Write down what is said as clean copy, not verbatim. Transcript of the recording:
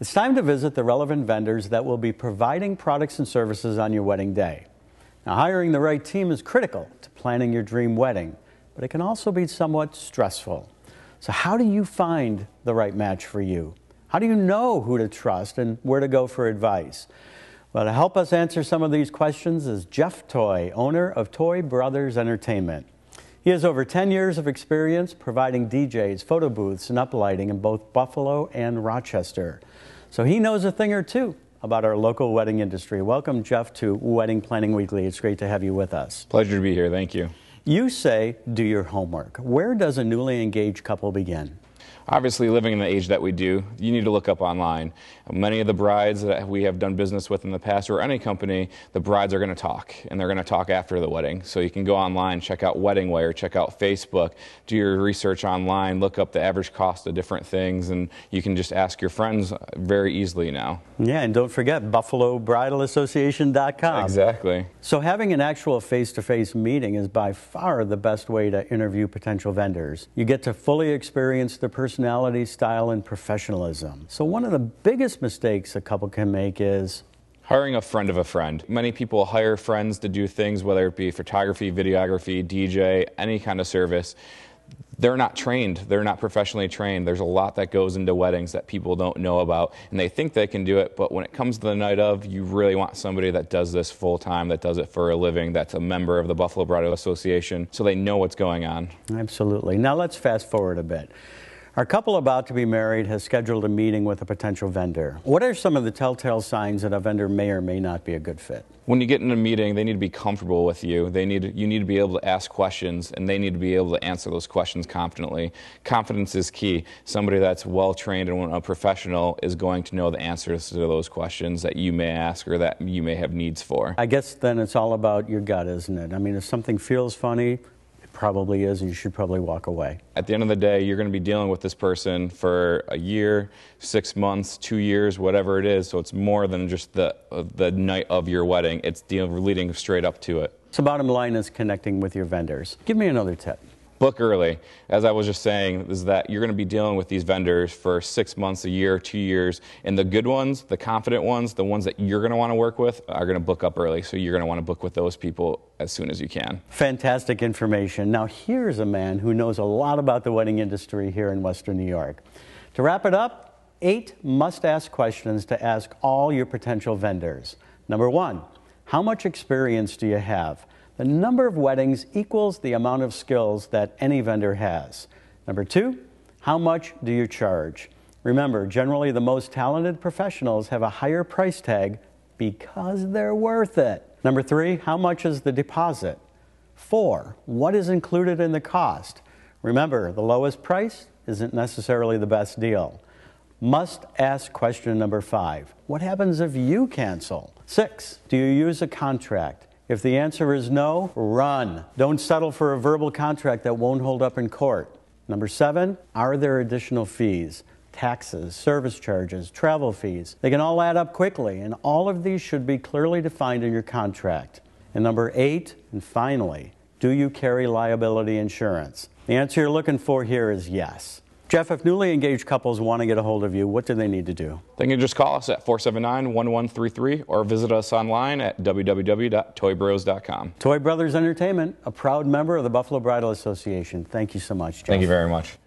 It's time to visit the relevant vendors that will be providing products and services on your wedding day. Now, hiring the right team is critical to planning your dream wedding, but it can also be somewhat stressful. So how do you find the right match for you? How do you know who to trust and where to go for advice? Well, to help us answer some of these questions is Jeff Toy, owner of Toy Brothers Entertainment. He has over 10 years of experience providing DJs, photo booths, and uplighting in both Buffalo and Rochester. So he knows a thing or two about our local wedding industry. Welcome, Jeff, to Wedding Planning Weekly. It's great to have you with us. Pleasure to be here. Thank you. You say, do your homework. Where does a newly engaged couple begin? Obviously, living in the age that we do, you need to look up online. Many of the brides that we have done business with in the past, or any company, the brides are going to talk, and they're going to talk after the wedding. So you can go online, check out WeddingWire, check out Facebook, do your research online, look up the average cost of different things, and you can just ask your friends very easily now. Yeah, and don't forget BuffaloBridalAssociation.com. Exactly. So having an actual face-to-face meeting is by far the best way to interview potential vendors. You get to fully experience the personality, style, and professionalism. So one of the biggest mistakes a couple can make is hiring a friend of a friend. Many people hire friends to do things, whether it be photography, videography, DJ, any kind of service. They're not trained. They're not professionally trained. There's a lot that goes into weddings that people don't know about, and they think they can do it, but when it comes to the night of, you really want somebody that does this full time, that does it for a living, that's a member of the Buffalo Bridal Association, so they know what's going on. Absolutely. Now let's fast forward a bit. Our couple about to be married has scheduled a meeting with a potential vendor. What are some of the telltale signs that a vendor may or may not be a good fit? When you get in a meeting, they need to be comfortable with you. You need to be able to ask questions, and they need to be able to answer those questions confidently. Confidence is key. Somebody that's well trained and a professional is going to know the answers to those questions that you may ask or that you may have needs for. I guess then it's all about your gut, isn't it? I mean, if something feels funny, probably is, and you should probably walk away. At the end of the day, you're going to be dealing with this person for a year, 6 months, 2 years, whatever it is. So it's more than just the night of your wedding. It's leading straight up to it. So bottom line is connecting with your vendors. Give me another tip. Book early. As I was just saying, is that you're going to be dealing with these vendors for 6 months, a year, 2 years, and the good ones, the confident ones, the ones that you're going to want to work with are going to book up early. So you're going to want to book with those people as soon as you can. Fantastic information. Now here's a man who knows a lot about the wedding industry here in Western New York. To wrap it up, 8 must-ask questions to ask all your potential vendors. Number 1, how much experience do you have? The number of weddings equals the amount of skills that any vendor has. Number 2, how much do you charge? Remember, generally the most talented professionals have a higher price tag because they're worth it. Number 3, how much is the deposit? 4, what is included in the cost? Remember, the lowest price isn't necessarily the best deal. Must ask question number 5, what happens if you cancel? 6, do you use a contract? If the answer is no, run. Don't settle for a verbal contract that won't hold up in court. Number 7, are there additional fees? Taxes, service charges, travel fees. They can all add up quickly, and all of these should be clearly defined in your contract. And number 8, and finally, do you carry liability insurance? The answer you're looking for here is yes. Jeff, if newly engaged couples want to get a hold of you, what do they need to do? They can just call us at 479-1133 or visit us online at www.toybros.com. Toy Brothers Entertainment, a proud member of the Buffalo Bridal Association. Thank you so much, Jeff. Thank you very much.